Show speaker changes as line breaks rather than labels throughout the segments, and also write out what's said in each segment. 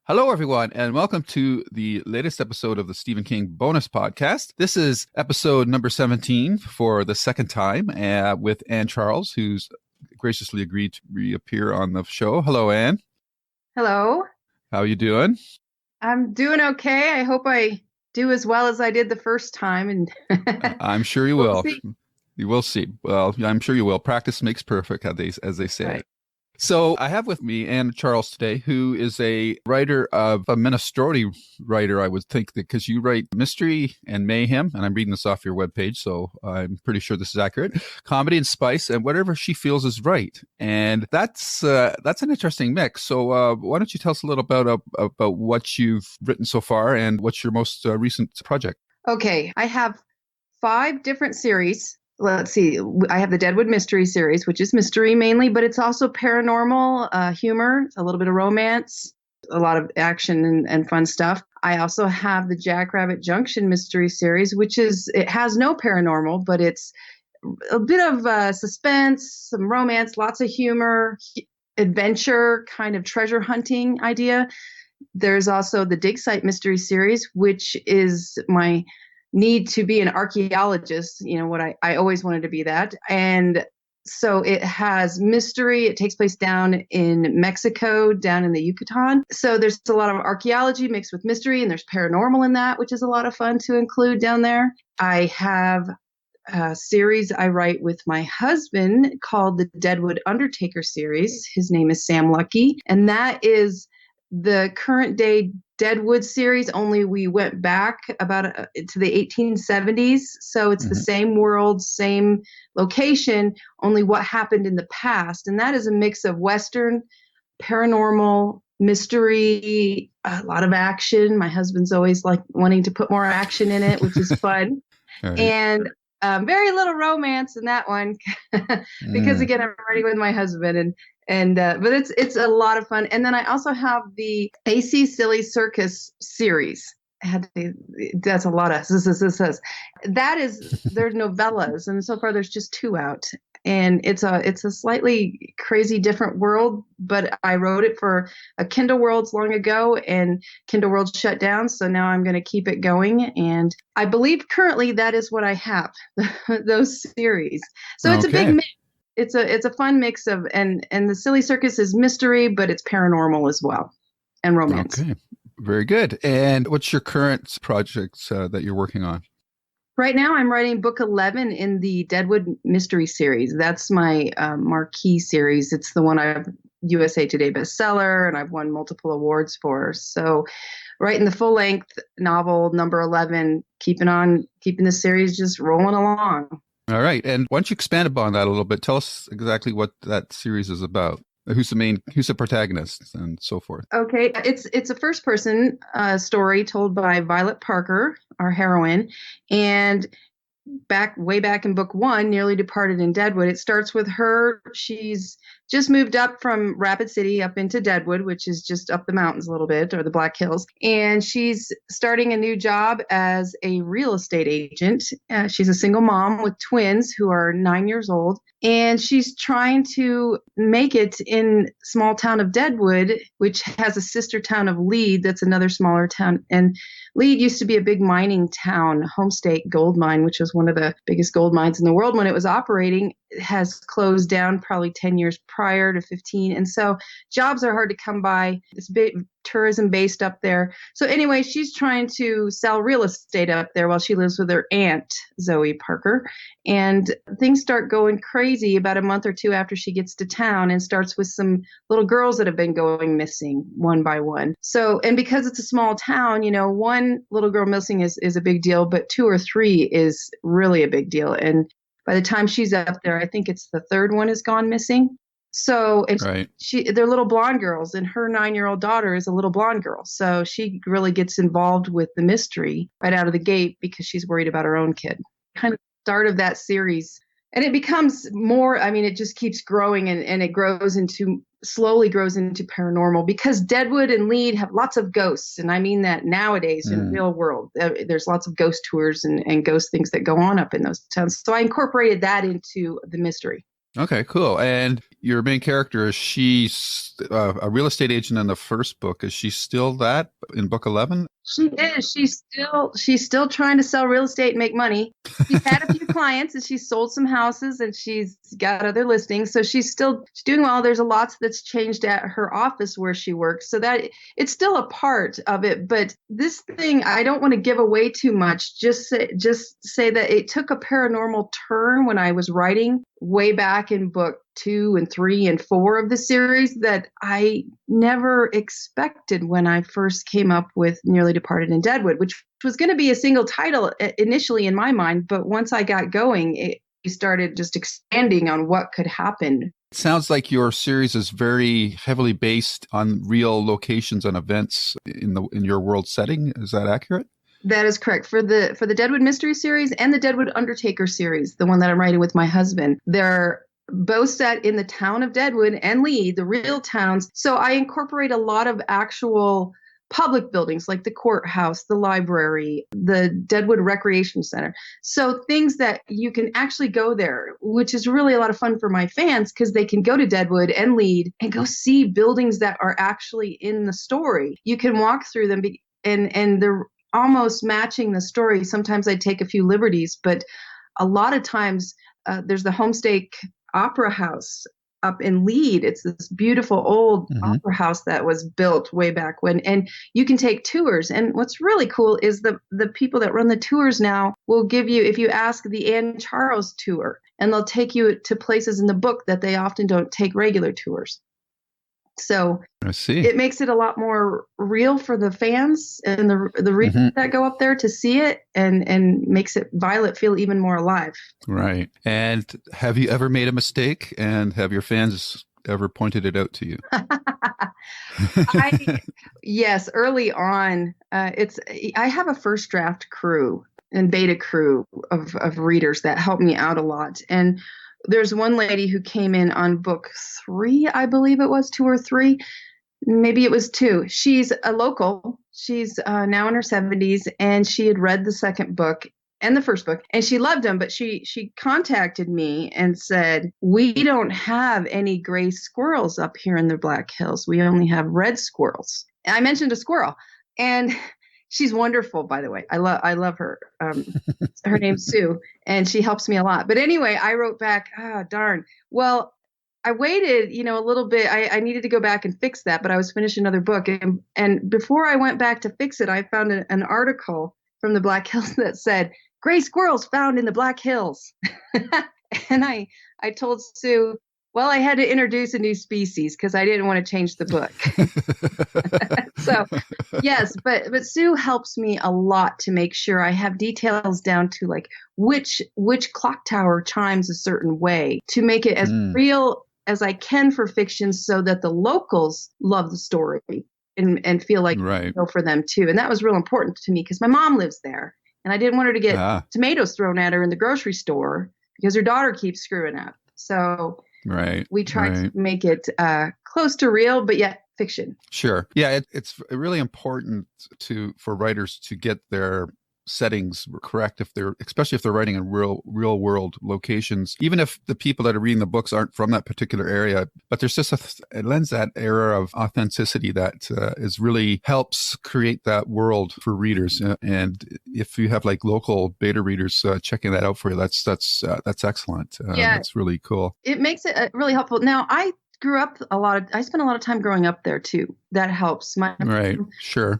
Hello, everyone, and welcome to the latest episode of the Stephen King bonus podcast. This is episode number 17 for the second time with Anne Charles, who's graciously agreed to reappear on the show. Hello, Anne.
Hello.
How are you doing?
I'm doing okay. I hope I do as well as I did the first time. And
I'm sure you will. You will see. Well, I'm sure you will. Practice makes perfect, as they say.
Right.
So I have with me Anne Charles today, who is a writer of a minestrone writer, I would think, because you write mystery and mayhem, and I'm reading this off your webpage, so I'm pretty sure this is accurate, comedy and spice, and whatever she feels is right. And that's an interesting mix. So why don't you tell us a little about what you've written so far and what's your most recent project?
Okay, I have 5 different series. Let's see. I have the Deadwood Mystery series, which is mystery mainly, but it's also paranormal, humor, a little bit of romance, a lot of action and fun stuff. I also have the Jackrabbit Junction mystery series, it has no paranormal, but it's a bit of suspense, some romance, lots of humor, adventure, kind of treasure hunting idea. There's also the Dig Site mystery series, which is my need to be an archaeologist, what I always wanted to be that. And so it has mystery. It takes place down in Mexico, down in the Yucatan. So there's a lot of archaeology mixed with mystery, and there's paranormal in that, which is a lot of fun to include down there. I have a series I write with my husband called the Deadwood Undertaker series. His name is Sam Lucky, and that is the current day Deadwood series, only we went back to the 1870s. So it's the same world, same location, only what happened in the past. And that is a mix of Western, paranormal, mystery, a lot of action. My husband's always like wanting to put more action in it, which is fun. Right. And very little romance in that one because again, I'm writing with my husband but it's a lot of fun. And then I also have the AC Silly Circus series. That's a lot of there's novellas, and so far there's just 2 out. And it's a slightly crazy different world, but I wrote it for a Kindle Worlds long ago, and Kindle Worlds shut down, so now I'm going to keep it going. And I believe currently that is what I have, those series. So it's a big mix. It's a fun mix of and the Silly Circus is mystery, but it's paranormal as well, and romance.
Okay, very good. And what's your current project that you're working on?
Right now, I'm writing book 11 in the Deadwood Mystery series. That's my marquee series. It's the one I've USA Today bestseller, and I've won multiple awards for. So, writing the full-length novel number 11, keeping the series just rolling along.
All right. And why don't you expand upon that a little bit? Tell us exactly what that series is about. Who's the protagonist and so forth?
Okay. It's a first person story told by Violet Parker, our heroine. And way back in book 1, Nearly Departed in Deadwood, it starts with her. She's just moved up from Rapid City up into Deadwood, which is just up the mountains a little bit, or the Black Hills. And she's starting a new job as a real estate agent. She's a single mom with twins who are 9 years old. And she's trying to make it in small town of Deadwood, which has a sister town of Lead. That's another smaller town. And Lead used to be a big mining town, Homestake Gold Mine, which was one of the biggest gold mines in the world when it was operating. It has closed down probably 10 years prior to 15. And so jobs are hard to come by. It's big tourism based up there. So anyway, she's trying to sell real estate up there while she lives with her aunt, Zoe Parker. And things start going crazy about a month or 2 after she gets to town, and starts with some little girls that have been going missing one by one. So, and because it's a small town, one little girl missing is a big deal, but 2 or 3 is really a big deal. And by the time she's up there, I think it's the 3rd one has gone missing. So
right.
They're little blonde girls, and her 9-year-old daughter is a little blonde girl. So she really gets involved with the mystery right out of the gate because she's worried about her own kid. Kind of start of that series. And it becomes more, it just keeps growing, and it grows into slowly grows into paranormal because Deadwood and Lead have lots of ghosts. And I mean that nowadays in the real world, there's lots of ghost tours and ghost things that go on up in those towns. So I incorporated that into the mystery.
Okay, cool. And your main character, she's a real estate agent in the first book. Is she still that in book 11?
She is. She's still trying to sell real estate and make money. She's had a few clients and she's sold some houses and she's got other listings. So she's doing well. There's a lot that's changed at her office where she works. So that it's still a part of it. But this thing, I don't want to give away too much. Just say that it took a paranormal turn when I was writing way back in book 2 and 3 and 4 of the series that I never expected when I first came up with Nearly Departed in Deadwood, which was going to be a single title initially in my mind. But once I got going, it started just expanding on what could happen.
It sounds like your series is very heavily based on real locations and events in your world setting. Is that accurate?
That is correct. For the Deadwood Mystery series and the Deadwood Undertaker series, the one that I'm writing with my husband, they're both set in the town of Deadwood and Lead, the real towns. So I incorporate a lot of actual public buildings like the courthouse, the library, the Deadwood Recreation Center. So things that you can actually go there, which is really a lot of fun for my fans because they can go to Deadwood and Lead and go see buildings that are actually in the story. You can walk through them and they're almost matching the story. Sometimes I take a few liberties, but a lot of times there's the Homestake Opera House up in Lead. It's this beautiful old opera house that was built way back when, and you can take tours. And what's really cool is the people that run the tours now will give you, if you ask the Anne Charles tour, and they'll take you to places in the book that they often don't take regular tours. So
I see.
It makes it a lot more real for the fans and the readers that go up there to see it, and makes it Violet feel even more alive.
Right. And have you ever made a mistake, and have your fans ever pointed it out to you?
Yes, early on, I have a first draft crew and beta crew of readers that help me out a lot. And there's one lady who came in on book 3, I believe it was 2 or 3. Maybe it was 2. She's a local. She's now in her 70s, and she had read the second book and the first book, and she loved them. But she contacted me and said, "We don't have any gray squirrels up here in the Black Hills. We only have red squirrels." And I mentioned a squirrel, and she's wonderful, by the way. I love her. Her name's Sue, and she helps me a lot. But anyway, I wrote back, darn. Well, I waited, a little bit. I needed to go back and fix that, but I was finishing another book. And before I went back to fix it, I found an article from the Black Hills that said, "Gray squirrels found in the Black Hills." And I told Sue, well, I had to introduce a new species because I didn't want to change the book. So, yes, but Sue helps me a lot to make sure I have details down to like which clock tower chimes a certain way to make it as real as I can for fiction so that the locals love the story and feel like it's real for them too. And that was real important to me because my mom lives there and I didn't want her to get tomatoes thrown at her in the grocery store because her daughter keeps screwing up. So we try to make it close to real, but yet fiction.
Sure. Yeah, it's really important for writers to get their settings correct especially if they're writing in real world locations, even if the people that are reading the books aren't from that particular area. But there's just it lends that air of authenticity that is really helps create that world for readers. And if you have like local beta readers checking that out for you, that's excellent. That's really cool.
It makes it really helpful. Now, I spent a lot of time growing up there too. That helps. My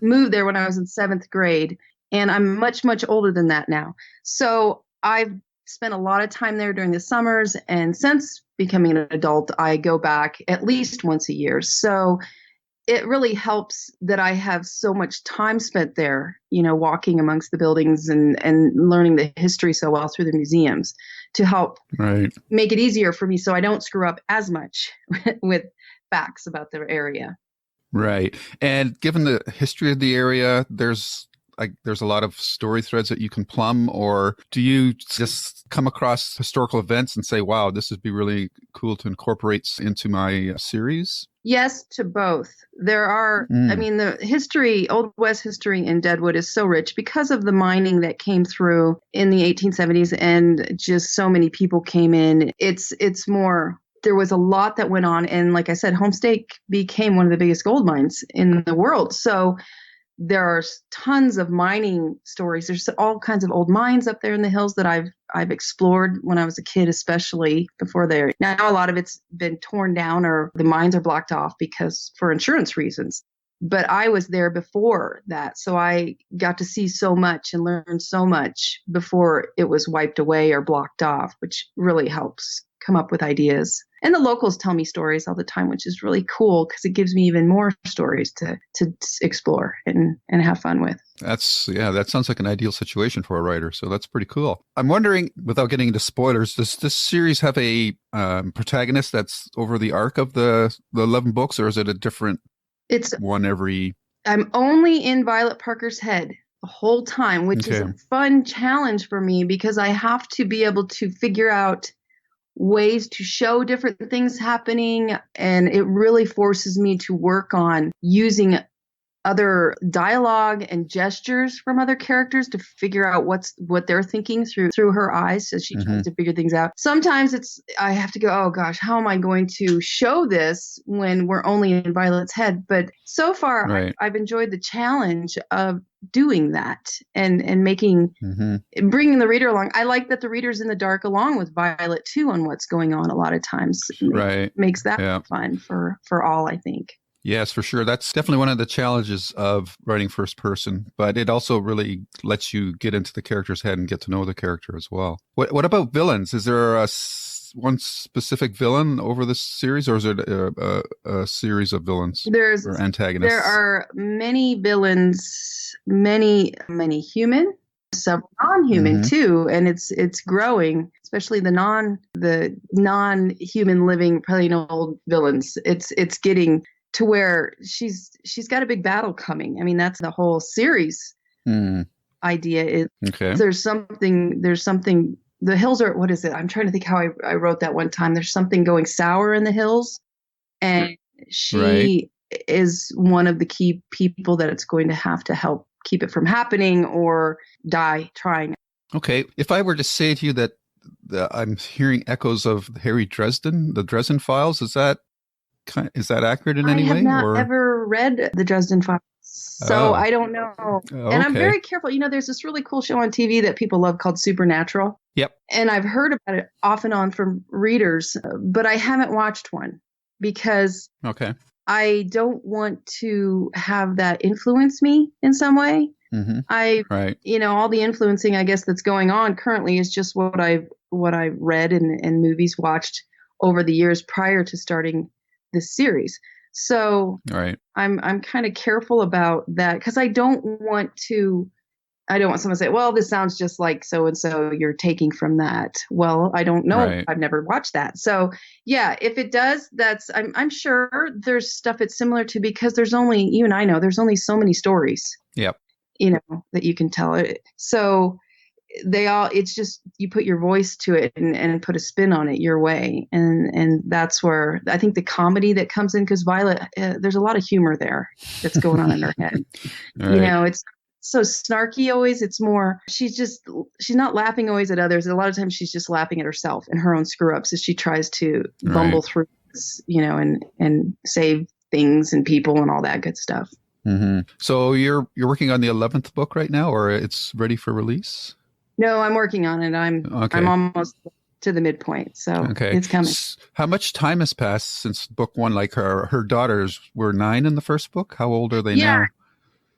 moved there when I was in 7th grade. And I'm much, much older than that now. So I've spent a lot of time there during the summers. And since becoming an adult, I go back at least once a year. So it really helps that I have so much time spent there, walking amongst the buildings and learning the history so well through the museums to help make it easier for me so I don't screw up as much with facts about the area.
Right. And given the history of the area, there's like there's a lot of story threads that you can plumb, or do you just come across historical events and say, wow, this would be really cool to incorporate into my series?
Yes to both. There are, I mean, the history, Old West history in Deadwood is so rich because of the mining that came through in the 1870s, and just so many people came in. It's more, there was a lot that went on. And like I said, Homestake became one of the biggest gold mines in the world. So there are tons of mining stories. There's all kinds of old mines up there in the hills that I've explored when I was a kid, especially before there. Now a lot of it's been torn down or the mines are blocked off because for insurance reasons. But I was there before that. So I got to see so much and learn so much before it was wiped away or blocked off, which really helps come up with ideas. And the locals tell me stories all the time, which is really cool because it gives me even more stories to explore and have fun with.
That sounds like an ideal situation for a writer. So that's pretty cool. I'm wondering, without getting into spoilers, does this series have a protagonist that's over the arc of the 11 books, or is it a different one every?
I'm only in Violet Parker's head the whole time, which is a fun challenge for me because I have to be able to figure out ways to show different things happening. And it really forces me to work on using other dialogue and gestures from other characters to figure out what they're thinking through her eyes as she tries to figure things out. Sometimes I have to go, oh gosh, how am I going to show this when we're only in Violet's head? But so far, I've enjoyed the challenge of doing that and bringing the reader along. I like that the reader's in the dark along with Violet too on what's going on a lot of times. Makes that fun for all, I think.
Yes, for sure. That's definitely one of the challenges of writing first person, but it also really lets you get into the character's head and get to know the character as well. What about villains? Is there one specific villain over this series, or is it a series of villains or antagonists?
There are many villains, many human, several non-human too, and it's growing, especially the non-human living, probably old villains. It's getting to where she's got a big battle coming. I mean, that's the whole series idea is there's something, the hills are, what is it? I'm trying to think how I wrote that one time. There's something going sour in the hills, and she is one of the key people that it's going to have to help keep it from happening or die trying.
Okay. If I were to say to you that I'm hearing echoes of Harry Dresden, the Dresden Files, is that accurate in any way?
I have not ever read the Dresden Files, so I don't know. And I'm very careful. There's this really cool show on TV that people love called Supernatural.
Yep.
And I've heard about it off and on from readers, but I haven't watched one because I don't want to have that influence me in some way. All the influencing, I guess, that's going on currently is just what I've read and movies watched over the years prior to starting this series. So I'm kind of careful about that because I don't want someone to say, well, this sounds just like so-and-so, you're taking from that. Well, I don't know. I've never watched that. So yeah, if it does, I'm sure there's stuff it's similar to because there's only, you and I know, there's only so many stories, that you can tell it. So it's just, you put your voice to it and put a spin on it your way. And that's where I think the comedy that comes in, because Violet, there's a lot of humor there that's going on in her head. It's so snarky always. It's more, she's not laughing always at others. A lot of times she's just laughing at herself and her own screw ups as she tries to bumble through this, and save things and people and all that good stuff.
So you're working on the 11th book right now, or it's ready for release?
No, I'm working on it. I'm almost to the midpoint, so it's coming.
How much time has passed since book one? Like her daughters were 9 in the first book. How old are they now?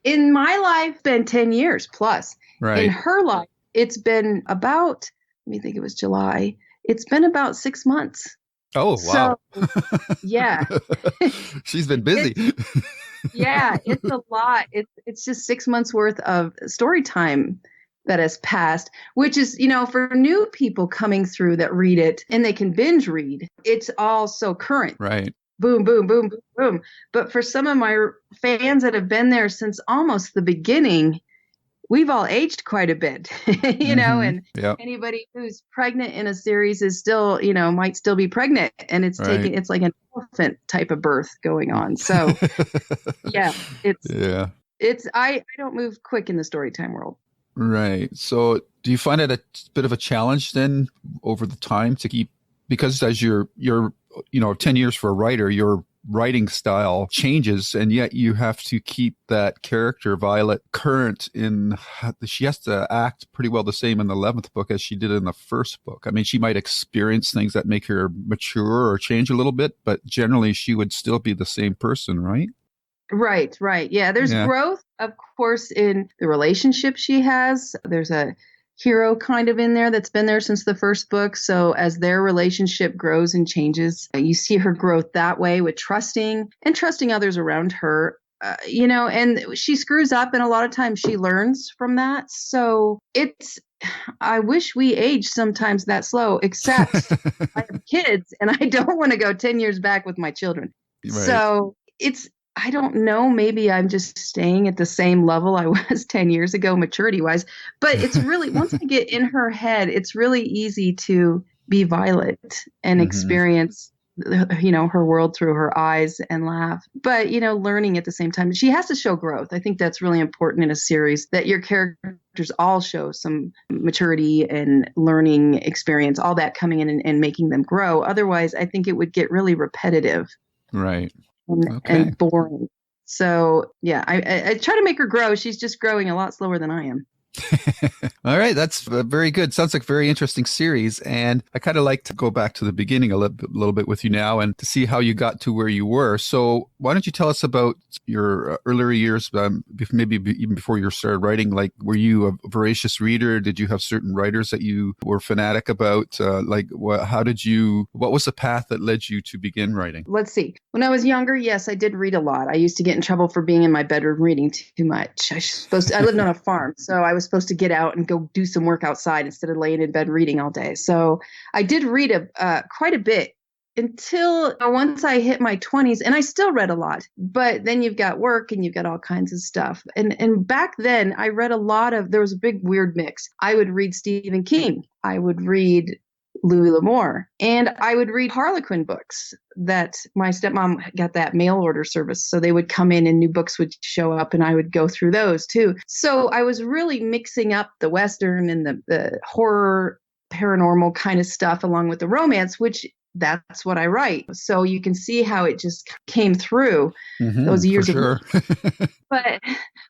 In my life, it's been 10 years plus. In her life, it's been about, let me think, it was July. It's been about 6 months.
Oh, wow.
So, yeah.
She's been busy.
It's a lot. It's just 6 months worth of story time that has passed, which is, for new people coming through that read it and they can binge read, it's all so current.
Right.
Boom, boom, boom, boom, boom. But for some of my fans that have been there since almost the beginning, we've all aged quite a bit, and
Yep.
anybody who's pregnant in a series is still, might still be pregnant, and
Right.
it's like an elephant type of birth going on. So yeah, it's,
Yeah.
I don't move quick in the story time world.
Right. So do you find it a bit of a challenge then over the time to keep, because as you're 10 years for a writer, your writing style changes, and yet you have to keep that character Violet current in, she has to act pretty well the same in the 11th book as she did in the first book. I mean, she might experience things that make her mature or change a little bit, but generally she would still be the same person, right?
Right, right. Yeah, there's
Yeah.
growth, of course, in the relationship she has. There's a hero kind of in there that's been there since the first book. So as their relationship grows and changes, you see her growth that way with trusting and trusting others around her. And she screws up, and a lot of times she learns from that. So I wish we age sometimes that slow, except I have kids and I don't want to go 10 years back with my children.
Right.
So I don't know, maybe I'm just staying at the same level I was 10 years ago, maturity wise. But it's really, once I get in her head, it's really easy to be Violet and
Hmm.
experience, her world through her eyes and laugh. But, learning at the same time. She has to show growth. I think that's really important in a series, that your characters all show some maturity and learning experience, all that coming in and making them grow. Otherwise, I think it would get really repetitive
Right. Okay.
and boring. So yeah, I try to make her grow. She's just growing a lot slower than I am.
All right, that's very good. Sounds like a very interesting series, and I kind of like to go back to the beginning a little bit with you now, and to see how you got to where you were. So, why don't you tell us about your earlier years, maybe even before you started writing? Like, were you a voracious reader? Did you have certain writers that you were fanatic about? What was the path that led you to begin writing?
Let's see. When I was younger, yes, I did read a lot. I used to get in trouble for being in my bedroom reading too much. I lived on a farm, so I was supposed to get out and go do some work outside instead of laying in bed reading all day. So I did read quite a bit until once I hit my 20s, and I still read a lot. But then you've got work and you've got all kinds of stuff. And back then I read a lot of, there was a big weird mix. I would read Stephen King. I would read Louis L'Amour, and I would read Harlequin books that my stepmom got that mail order service. So they would come in and new books would show up, and I would go through those too. So I was really mixing up the Western and the horror, paranormal kind of stuff along with the romance, which that's what I write. So you can see how it just came through those
For
years of.
sure.
But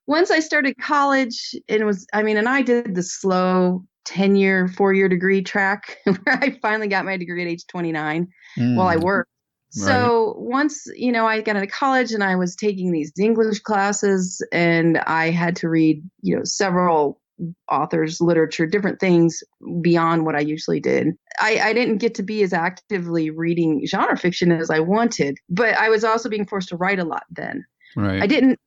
once I started college, and I did the slow 10-year, 4-year degree track where I finally got my degree at age 29 while I worked.
Right.
So once, I got into college and I was taking these English classes, and I had to read, several authors, literature, different things beyond what I usually did. I didn't get to be as actively reading genre fiction as I wanted, but I was also being forced to write a lot then.
Right.
I didn't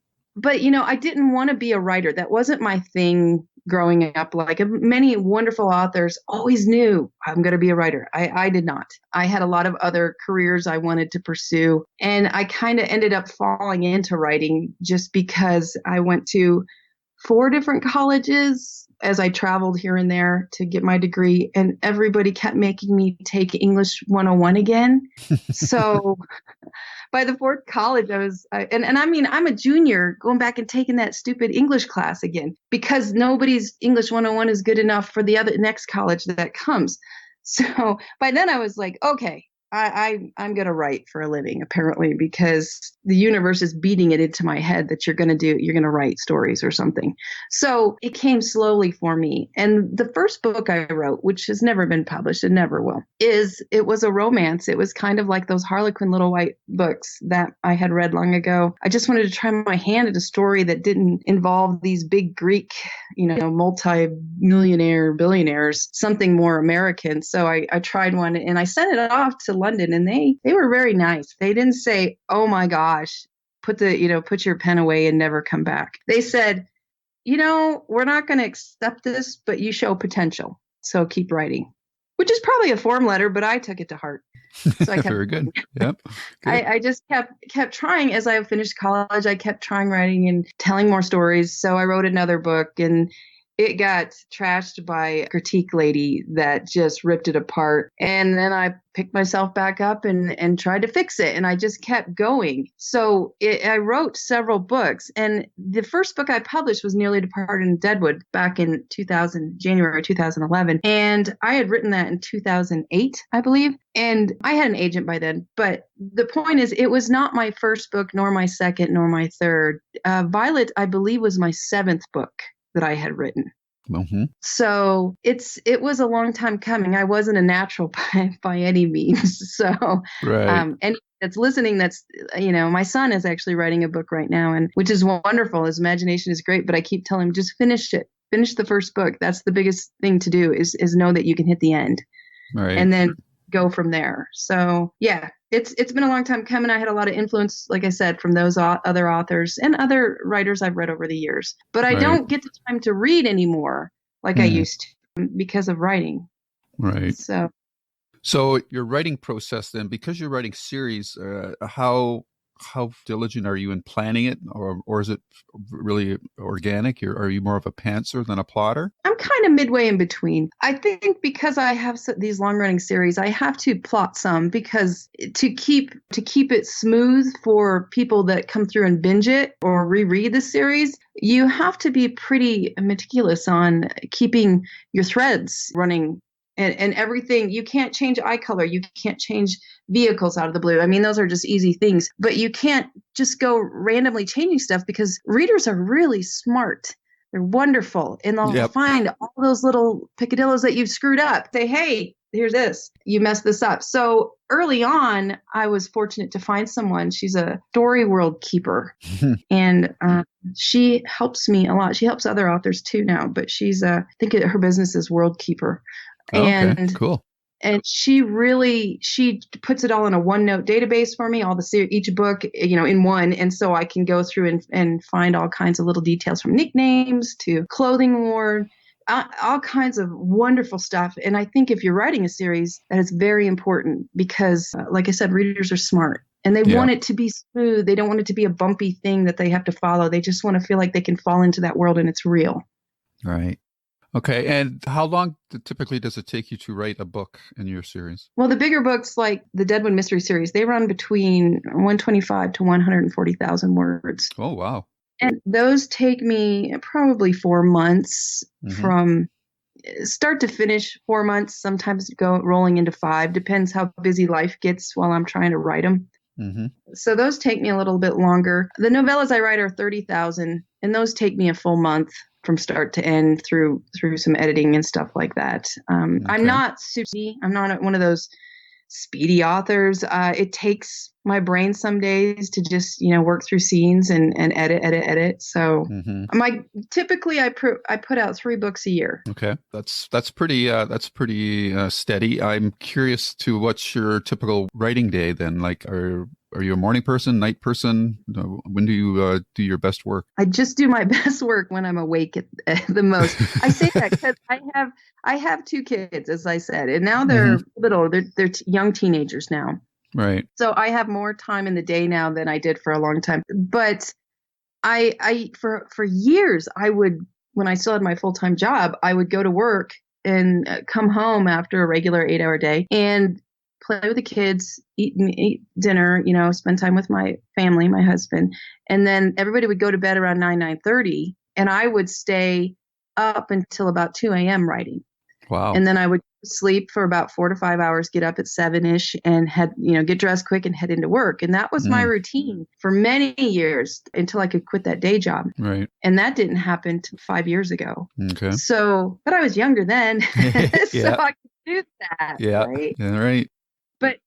want to be a writer. That wasn't my thing growing up. Like many wonderful authors always knew I'm going to be a writer. I did not. I had a lot of other careers I wanted to pursue. And I kind of ended up falling into writing just because I went to 4 different colleges as I traveled here and there to get my degree. And everybody kept making me take English 101 again. So by the 4th college, I'm a junior going back and taking that stupid English class again because nobody's English 101 is good enough for the other next college that comes. So by then I was like, okay, I'm going to write for a living, apparently, because the universe is beating it into my head that you're going to write stories or something. So it came slowly for me. And the first book I wrote, which has never been published and never will, it was a romance. It was kind of like those Harlequin Little White books that I had read long ago. I just wanted to try my hand at a story that didn't involve these big Greek, multi-millionaire billionaires, something more American. So I tried one and I sent it off to London, and they were very nice. They didn't say, "Oh my gosh, put your pen away and never come back." They said, "We're not going to accept this, but you show potential. So keep writing." which is probably a form letter, but I took it to heart. So I kept
Very good. Yep. Good.
I just kept trying. As I finished college, I kept trying writing and telling more stories. So I wrote another book, and it got trashed by a critique lady that just ripped it apart. And then I picked myself back up and tried to fix it. And I just kept going. So I wrote several books. And the first book I published was Nearly Departed in Deadwood back in January 2011. And I had written that in 2008, I believe. And I had an agent by then. But the point is, it was not my first book, nor my second, nor my third. Violet, I believe, was my seventh book that I had written.
Mm-hmm.
So it was a long time coming. I wasn't a natural by any means. So
Right.
anyone that's listening, my son is actually writing a book right now, and which is wonderful. His imagination is great, but I keep telling him, just finish it. Finish the first book. That's the biggest thing to do is know that you can hit the end.
Right.
And then go from there. So yeah, it's been a long time coming. I had a lot of influence, like I said, from those other authors and other writers I've read over the years. But I don't get the time to read anymore like I used to because of writing.
Right.
So
your writing process then, because you're writing series, how diligent are you in planning it, or is it really organic? Are you more of a pantser than a plotter?
I'm kind of midway in between. I think because I have these long-running series, I have to plot some because to keep it smooth for people that come through and binge it or reread the series, you have to be pretty meticulous on keeping your threads running. And everything, you can't change eye color. You can't change vehicles out of the blue. I mean, those are just easy things. But you can't just go randomly changing stuff because readers are really smart. They're wonderful. And they'll find all those little picadillos that you've screwed up. Say, hey, here's this. You messed this up. So early on, I was fortunate to find someone. She's a story world keeper. And she helps me a lot. She helps other authors too now. But I think her business is World Keeper.
Okay, cool.
And she puts it all in a OneNote database for me, each book, in one. And so I can go through and find all kinds of little details from nicknames to clothing worn, all kinds of wonderful stuff. And I think if you're writing a series, that is very important because, like I said, readers are smart and they want it to be smooth. They don't want it to be a bumpy thing that they have to follow. They just want to feel like they can fall into that world and it's real.
Right. Okay. And how long typically does it take you to write a book in your series?
Well, the bigger books like the Deadwood Mystery Series, they run between 125 to 140,000 words.
Oh, wow.
And those take me probably 4 months from start to finish, 4 months, sometimes rolling into 5, depends how busy life gets while I'm trying to write them.
Mm-hmm.
So those take me a little bit longer. The novellas I write are 30,000, and those take me a full month from start to end through some editing and stuff like that. I'm not super, I'm not one of those speedy authors. It takes my brain some days to just, work through scenes and edit. So typically I put out 3 books a year.
Okay. That's pretty steady. I'm curious to what's your typical writing day then? Like, are you a morning person, night person? When do you do your best work?
I just do my best work when I'm awake at the most. I say that because I have 2 kids, as I said, and now they're little. They're young teenagers now.
Right.
So I have more time in the day now than I did for a long time. But I for years, when I still had my full-time job, I would go to work and come home after a regular 8-hour day and play with the kids, eat dinner, spend time with my family, my husband. And then everybody would go to bed around 9:30, and I would stay up until about 2 a.m. writing.
Wow.
And then I would sleep for about 4 to 5 hours, get up at 7-ish and get dressed quick and head into work. And that was my routine for many years until I could quit that day job.
Right.
And that didn't happen until 5 years ago.
Okay.
So, but I was younger then, so I could do that.
Yeah.
Right.
Yeah, right.
But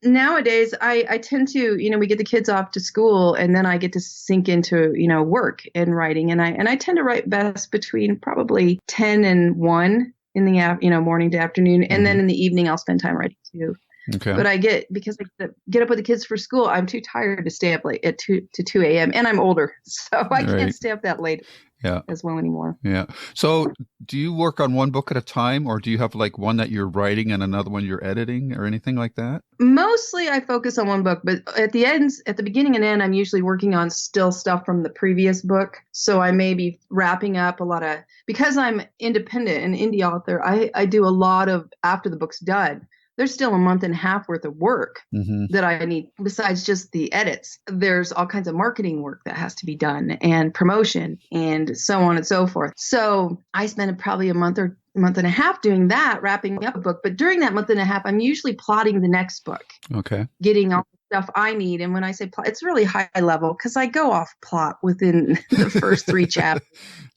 nowadays I tend to, we get the kids off to school and then I get to sink into, work and writing. And I tend to write best between probably 10 and 1 in the morning to afternoon. And then in the evening, I'll spend time writing too.
Okay.
But because I get up with the kids for school, I'm too tired to stay up late at 2 a.m. And I'm older, so I can't stay up that late.
Yeah.
as well anymore.
Yeah. So do you work on one book at a time, or do you have like one that you're writing and another one you're editing or anything like that?
Mostly I focus on one book, but at the beginning and end, I'm usually working on still stuff from the previous book. So I may be wrapping up because I'm independent and indie author, I do a lot of, after the book's done, there's still a month and a half worth of work that I need besides just the edits. There's all kinds of marketing work that has to be done and promotion and so on and so forth. So I spend probably a month and a half doing that, wrapping up a book. But during that month and a half, I'm usually plotting the next book.
Okay.
Getting all the stuff I need. And when I say plot, it's really high level because I go off plot within the first 3 chapters.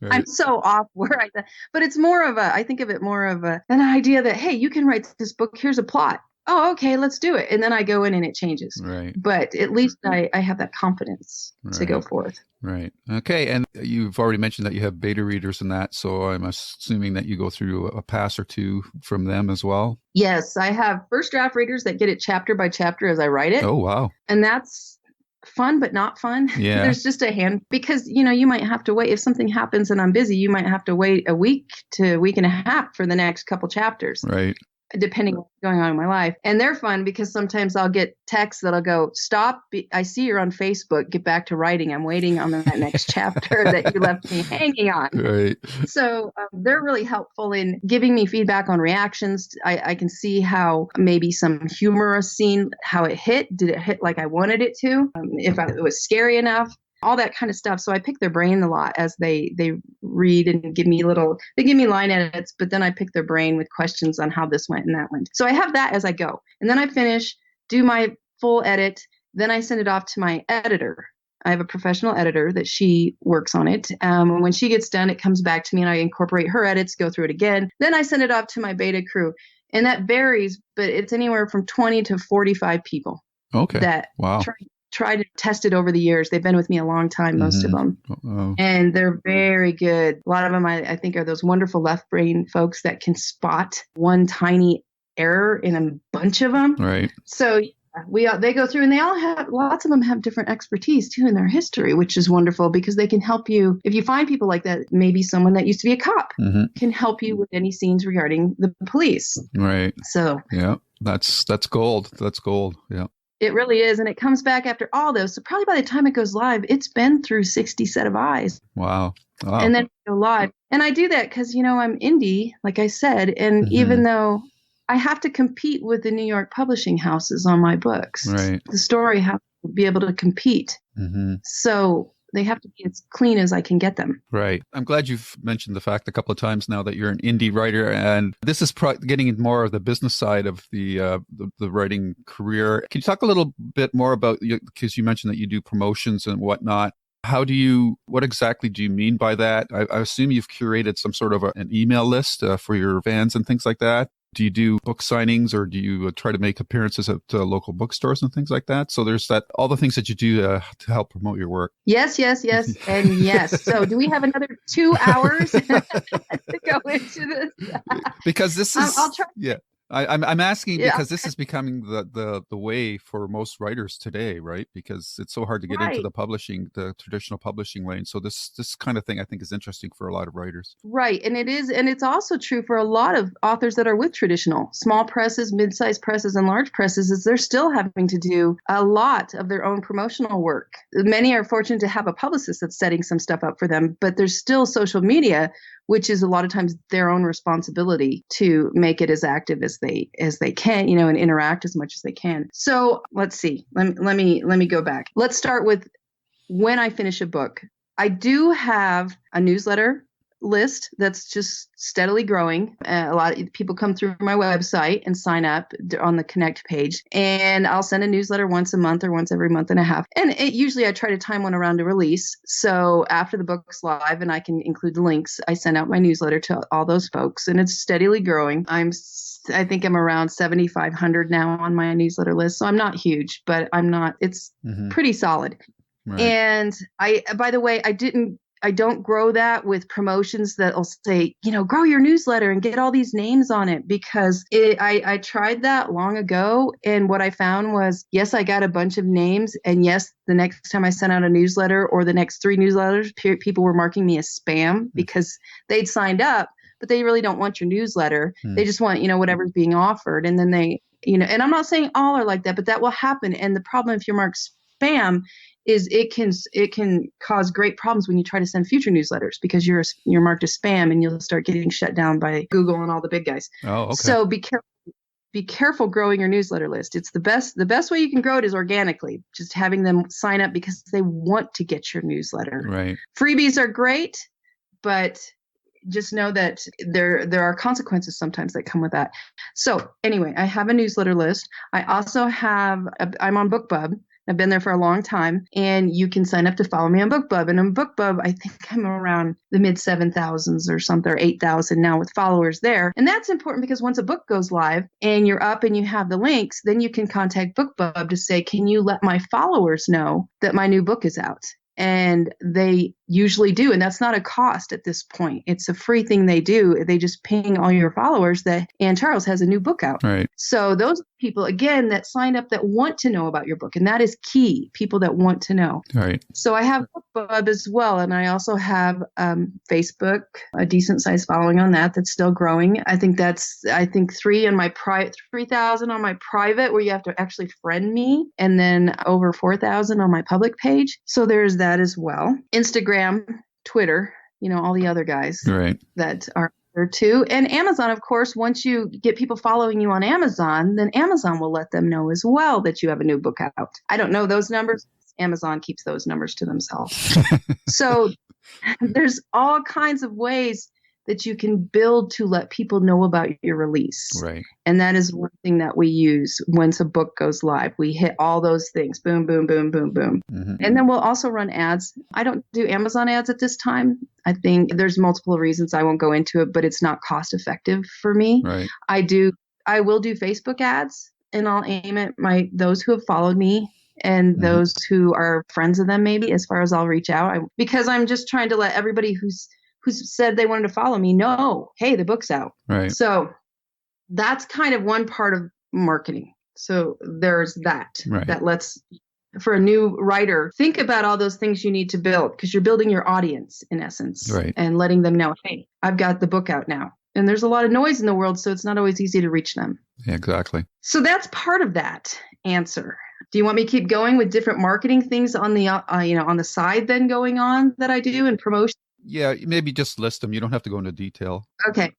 Right. I'm so off but it's more of I think of it more of an idea that, hey, you can write this book. Here's a plot. Oh, okay, let's do it. And then I go in and it changes.
Right.
But at least I have that confidence to go forth.
Right. Okay. And you've already mentioned that you have beta readers and that. So I'm assuming that you go through a pass or 2 from them as well.
Yes. I have first draft readers that get it chapter by chapter as I write it.
Oh, wow.
And that's fun, but not fun.
Yeah.
There's just a hand because, you might have to wait. If something happens and I'm busy, you might have to wait a week to a week and a half for the next couple chapters.
Right.
Depending on what's going on in my life. And they're fun because sometimes I'll get texts that'll go, stop. I see you're on Facebook. Get back to writing. I'm waiting on that next chapter that you left me hanging on.
Right.
So they're really helpful in giving me feedback on reactions. I can see how maybe some humorous scene, how it hit. Did it hit like I wanted it to? If it was scary enough. All that kind of stuff. So I pick their brain a lot as they read and give me line edits, but then I pick their brain with questions on how this went and that went. So I have that as I go. And then I finish, do my full edit. Then I send it off to my editor. I have a professional editor that she works on it. When she gets done, it comes back to me and I incorporate her edits, go through it again. Then I send it off to my beta crew. And that varies, but it's anywhere from 20 to 45 people.
Okay.
That try to test it over the years. They've been with me a long time, most of them. And they're very good. A lot of them, I think, are those wonderful left brain folks that can spot one tiny error in a bunch of them.
Right.
So they go through and they all have, lots of them have different expertise too in their history, which is wonderful because they can help you. If you find people like that, maybe someone that used to be a cop can help you with any scenes regarding the police.
Right.
So
yeah, that's gold. That's gold. Yeah.
It really is. And it comes back after all those. So probably by the time it goes live, it's been through 60 set of eyes.
Wow.
And then go live. And I do that because, I'm indie, like I said. And even though I have to compete with the New York publishing houses on my books,
right.
The story has to be able to compete. So they have to be as clean as I can get them.
Right. I'm glad you've mentioned the fact a couple of times now that you're an indie writer, and this is getting into more of the business side of the writing career. Can you talk a little bit more about, because you mentioned that you do promotions and whatnot. What exactly do you mean by that? I assume you've curated some sort of an email list for your fans and things like that. Do you do book signings, or do you try to make appearances at local bookstores and things like that? So there's all the things that you do to help promote your work.
Yes, and yes. So do we have another 2 hours to go into this?
Because this is,
I'll try.
Yeah. I'm asking because this is becoming the way for most writers today, right? Because it's so hard to get into the traditional publishing lane. So this kind of thing I think is interesting for a lot of writers.
Right. And it is. And it's also true for a lot of authors that are with traditional small presses, mid-sized presses, and large presses, is they're still having to do a lot of their own promotional work. Many are fortunate to have a publicist that's setting some stuff up for them, but there's still social media, which is a lot of times their own responsibility to make it as active as they can, and interact as much as they can. So let's see. Let me go back. Let's start with when I finish a book. I do have a newsletter list that's just steadily growing. A lot of people come through my website and sign up on the Connect page, and I'll send a newsletter once a month or once every month and a half. And usually I try to time one around a release. So after the book's live and I can include the links, I send out my newsletter to all those folks, and it's steadily growing. I think I'm around 7,500 now on my newsletter list. So I'm not huge, but it's pretty solid. Right. And by the way, I don't grow that with promotions that'll say, grow your newsletter and get all these names on it, because I tried that long ago. And what I found was, yes, I got a bunch of names. And yes, the next time I sent out a newsletter or the next 3 newsletters, people were marking me as spam because they'd signed up, but they really don't want your newsletter. They just want, whatever's being offered. And then they, and I'm not saying all are like that, but that will happen. And the problem if you're marked spam is it can cause great problems when you try to send future newsletters, because you're marked as spam and you'll start getting shut down by Google and all the big guys.
Oh, okay.
So be careful growing your newsletter list. It's the best way you can grow it is organically, just having them sign up because they want to get your newsletter.
Right.
Freebies are great, but just know that there are consequences sometimes that come with that. So anyway, I have a newsletter list. I also I'm on BookBub. I've been there for a long time, and you can sign up to follow me on BookBub. And on BookBub, I think I'm around the mid 7,000s or something, or 8,000 now with followers there. And that's important because once a book goes live and you're up and you have the links, then you can contact BookBub to say, can you let my followers know that my new book is out? And they usually do. And that's not a cost at this point. It's a free thing they do. They just ping all your followers that Ann Charles has a new book out.
Right.
So those people, again, that signed up that want to know about your book. And that is key, people that want to know.
Right.
So I have BookBub as well. And I also have Facebook, a decent sized following on that's still growing. I think 3,000 on my private, where you have to actually friend me, and then over 4,000 on my public page. So there's that as well. Instagram, Twitter, all the other guys that are there too. And Amazon, of course, once you get people following you on Amazon, then Amazon will let them know as well that you have a new book out. I don't know those numbers. Amazon keeps those numbers to themselves. So there's all kinds of ways that you can build to let people know about your release.
Right.
And that is one thing that we use once a book goes live. We hit all those things. Boom, boom, boom, boom, boom. Mm-hmm. And then we'll also run ads. I don't do Amazon ads at this time. I think there's multiple reasons. I won't go into it, but it's not cost effective for me.
Right.
I will do Facebook ads, and I'll aim at those who have followed me and those who are friends of them, maybe, as far as I'll reach out. Because I'm just trying to let everybody who's said they wanted to follow me know, hey, the book's out.
Right.
So that's kind of one part of marketing. So there's that.
Right.
That lets, for a new writer, think about all those things you need to build, because you're building your audience in essence.
Right.
And letting them know, hey, I've got the book out now. And there's a lot of noise in the world, so it's not always easy to reach them.
Yeah, exactly.
So that's part of that answer. Do you want me to keep going with different marketing things on the on the side then going on that I do in promotion?
Yeah, maybe just list them. You don't have to go into detail.
Okay.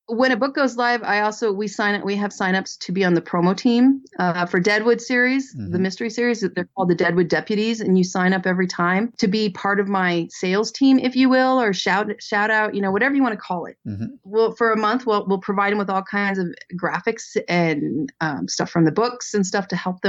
When a book goes live, we have signups to be on the promo team for Deadwood series, the mystery series. They're called the Deadwood deputies, and you sign up every time to be part of my sales team, if you will, or shout out, whatever you want to call it. Mm-hmm. Well, for a month, we'll provide them with all kinds of graphics and stuff from the books and stuff to help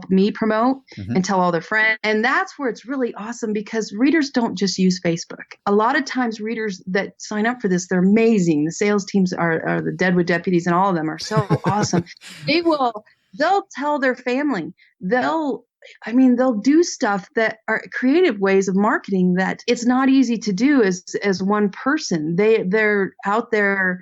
me promote and tell all their friends. And that's where it's really awesome, because readers don't just use Facebook. A lot of times, readers that sign up for this, they're amazing. The sales teams are the Deadwood deputies, and all of them are so awesome. They'll tell their family. They'll do stuff that are creative ways of marketing that it's not easy to do as one person. They're out there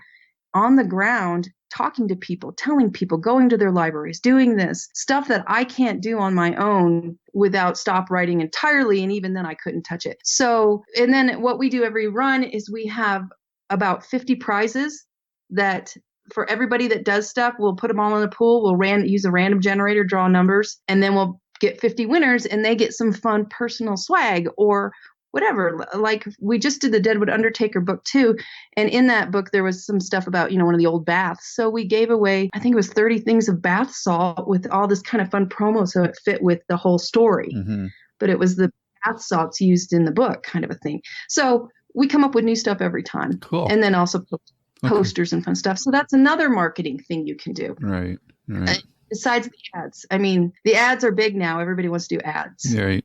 on the ground talking to people, telling people, going to their libraries, doing this stuff that I can't do on my own without stop writing entirely. And even then I couldn't touch it. So, and then what we do every run is we have about 50 prizes that for everybody that does stuff, we'll put them all in a pool. We'll use a random generator, draw numbers, and then we'll get 50 winners, and they get some fun personal swag or whatever. Like we just did the Deadwood Undertaker book too. And in that book, there was some stuff about, one of the old baths. So we gave away, I think it was 30 things of bath salt with all this kind of fun promo. So it fit with the whole story, but it was the bath salts used in the book kind of a thing. So we come up with new stuff every time.
Cool.
And then also posters and fun stuff. So that's another marketing thing you can do.
Right.
Besides the ads. I mean, the ads are big now. Everybody wants to do ads.
Right.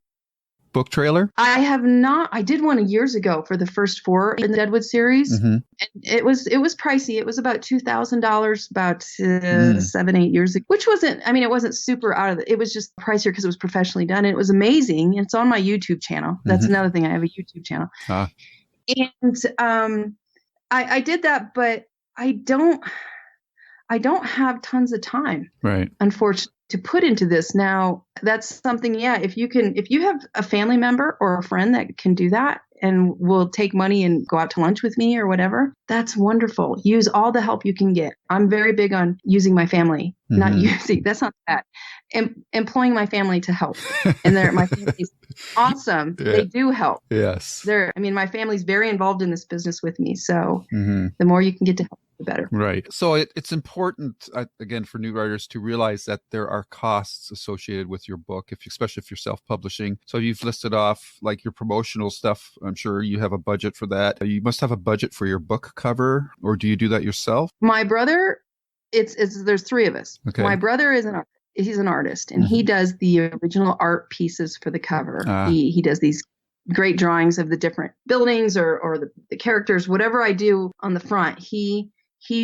book trailer?
I have not. I did one years ago for the first 4 in the Deadwood series.
Mm-hmm.
And it was pricey. It was about $2,000 about 7-8 years ago, which wasn't, I mean, it wasn't super out of it. It was just pricier because it was professionally done. And it was amazing. It's on my YouTube channel. That's another thing. I have a YouTube channel. And I did that, but I don't have tons of time,
right?
Unfortunately, to put into this. Now, that's something, if you have a family member or a friend that can do that and will take money and go out to lunch with me or whatever, that's wonderful. Use all the help you can get. I'm very big on using my family, not using, that's not that. Employing my family to help. And my family's awesome. Yeah. They do help.
Yes.
My family's very involved in this business with me. So the more you can get to help, the better.
Right. So it's important, again, for new writers to realize that there are costs associated with your book, especially if you're self-publishing. So you've listed off like your promotional stuff. I'm sure you have a budget for that. You must have a budget for your book cover, or do you do that yourself?
My brother, there's 3 of us. Okay. My brother is he's an artist, and he does the original art pieces for the cover. He does these great drawings of the different buildings or the characters, whatever I do on the front. He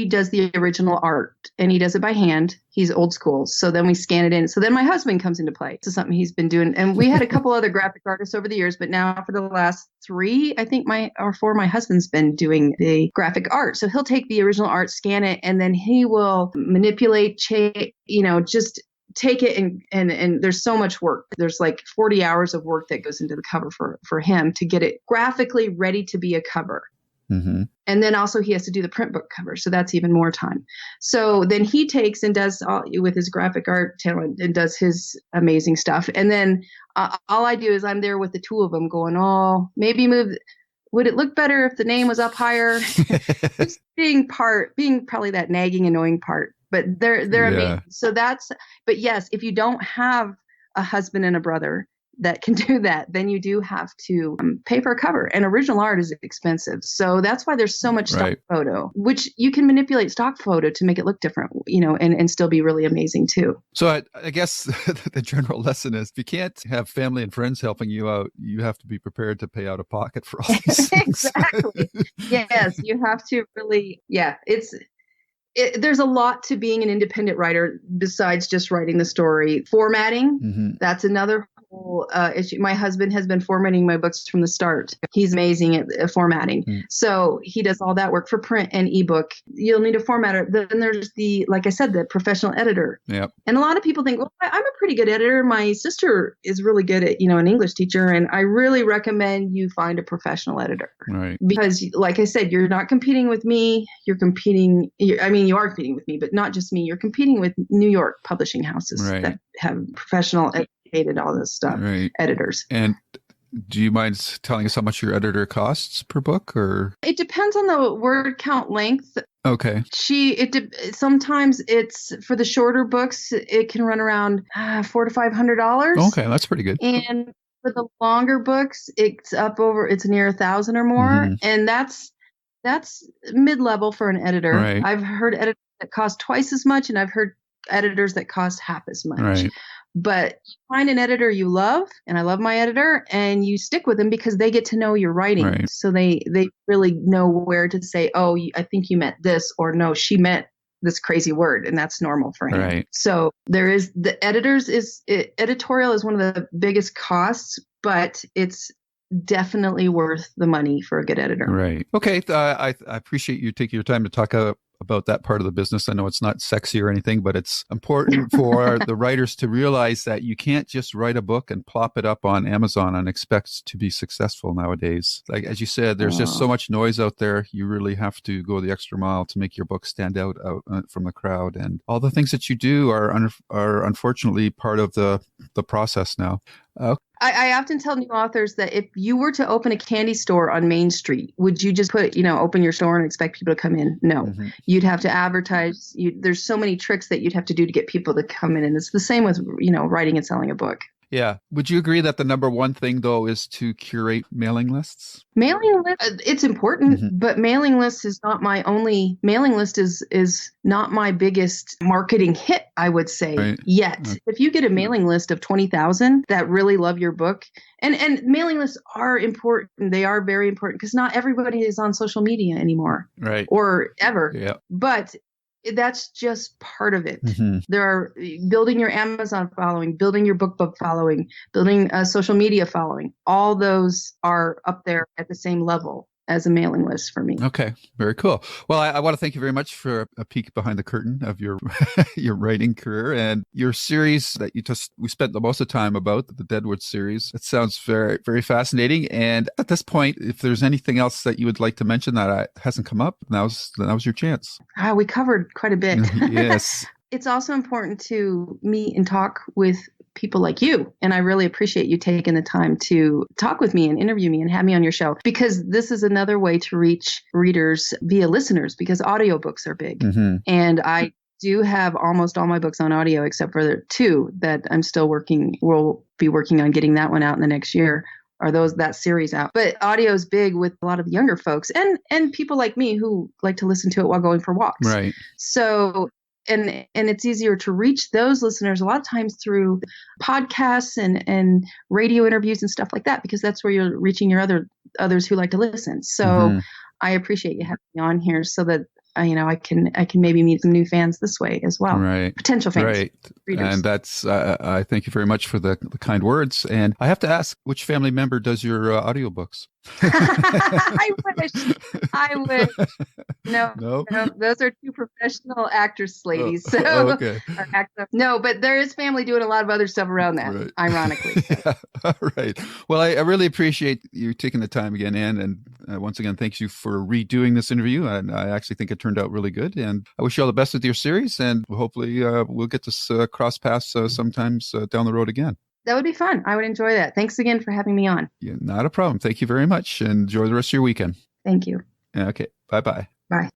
does the original art, and he does it by hand. He's old school. So then we scan it in. So then my husband comes into play. This is something he's been doing. And we had a couple other graphic artists over the years, but now for the last 3, I think 4, my husband's been doing the graphic art. So he'll take the original art, scan it, and then he will manipulate, just take it and there's so much work. There's like 40 hours of work that goes into the cover for him to get it graphically ready to be a cover. Mm-hmm. And then also he has to do the print book cover. So that's even more time. So then he takes and does all with his graphic art talent and does his amazing stuff. And then all I do is I'm there with the 2 of them going, maybe would it look better if the name was up higher? Just being probably that nagging, annoying part, but they're amazing. So but yes, if you don't have a husband and a brother that can do that, then you do have to pay for a cover. And original art is expensive. So that's why there's so much stock photo, which you can manipulate stock photo to make it look different, and still be really amazing too.
So I guess the general lesson is if you can't have family and friends helping you out, you have to be prepared to pay out of pocket for all these things.
Exactly. Yes, you have to really, there's a lot to being an independent writer besides just writing the story. Formatting, that's another whole issue. My husband has been formatting my books from the start. He's amazing at formatting. So he does all that work for print and ebook. You'll need a formatter. Then there's like I said, the professional editor. Yep. And a lot of people think, well, I'm a pretty good editor. My sister is really good at, an English teacher. And I really recommend you find a professional editor. Right. Because like I said, you're not competing with me. You are competing with me, but not just me. You're competing with New York publishing houses that have professional educated all this stuff, editors. And
do you mind telling us how much your editor costs per book, or?
It depends on the word count length.
Okay.
Sometimes it's for the shorter books, it can run around $400 to $500.
Okay, that's pretty good.
And for the longer books, it's near 1,000 or more, and that's mid-level for an editor. Right. I've heard editors that cost twice as much, and I've heard editors that cost half as much. Right. But find an editor you love, and I love my editor, and you stick with them because they get to know your writing. Right. So they really know where to say, I think you meant this, or no, she meant this crazy word, and that's normal for him. Right. So there is the editorial is one of the biggest costs, but it's definitely worth the money for a good editor.
Right. Okay. I appreciate you taking your time to talk about that part of the business. I know it's not sexy or anything, but it's important for the writers to realize that you can't just write a book and plop it up on Amazon and expect to be successful nowadays. Like, as you said, there's just so much noise out there. You really have to go the extra mile to make your book stand out from the crowd. And all the things that you do are unfortunately part of the process now.
I often tell new authors that if you were to open a candy store on Main Street, would you just open your store and expect people to come in? No. You'd have to advertise. There's so many tricks that you'd have to do to get people to come in. And it's the same with, writing and selling a book.
Yeah. Would you agree that the number one thing, though, is to curate mailing lists?
Mailing list, it's important, but mailing list is not my only, mailing list is not my biggest marketing hit, I would say, yet. Okay. If you get a mailing list of 20,000 that really love your book, and mailing lists are important. They are very important because not everybody is on social media anymore.
Right.
Or ever.
Yeah.
But that's just part of it. There are building your Amazon following, building your BookBub following, building a social media following. All those are up there at the same level as a mailing list for me.
Okay, very cool. Well, I want to thank you very much for a peek behind the curtain of your your writing career and your series that we spent the most of the time about, the Deadwood series. It sounds very, very fascinating. And at this point, if there's anything else that you would like to mention that hasn't come up, now's your chance.
We covered quite a bit.
Yes.
It's also important to meet and talk with people like you. And I really appreciate you taking the time to talk with me and interview me and have me on your show, because this is another way to reach readers via listeners, because audiobooks are big. And I do have almost all my books on audio, except for the 2 that I'm still we'll be working on getting that one out in the next year. Or that series out. But audio is big with a lot of younger folks and people like me who like to listen to it while going for walks.
Right.
So and it's easier to reach those listeners a lot of times through podcasts and radio interviews and stuff like that, because that's where you're reaching your others who like to listen. So I appreciate you having me on here so that I can maybe meet some new fans this way as well. Right. Potential fans. Right. Readers.
And that's, I thank you very much for the kind words. And I have to ask, which family member does your audiobooks?
I wish. No, those are 2 professional actress ladies. So,
okay.
No, but there is family doing a lot of other stuff around that, ironically.
Yeah. All right. Well, I really appreciate you taking the time again, Anne. And once again, thanks you for redoing this interview. And I actually think it turned out really good. And I wish you all the best with your series. And hopefully we'll get to cross paths sometimes down the road again.
That would be fun. I would enjoy that. Thanks again for having me on.
Yeah, not a problem. Thank you very much. And enjoy the rest of your weekend.
Thank you.
Okay. Bye-bye.
Bye.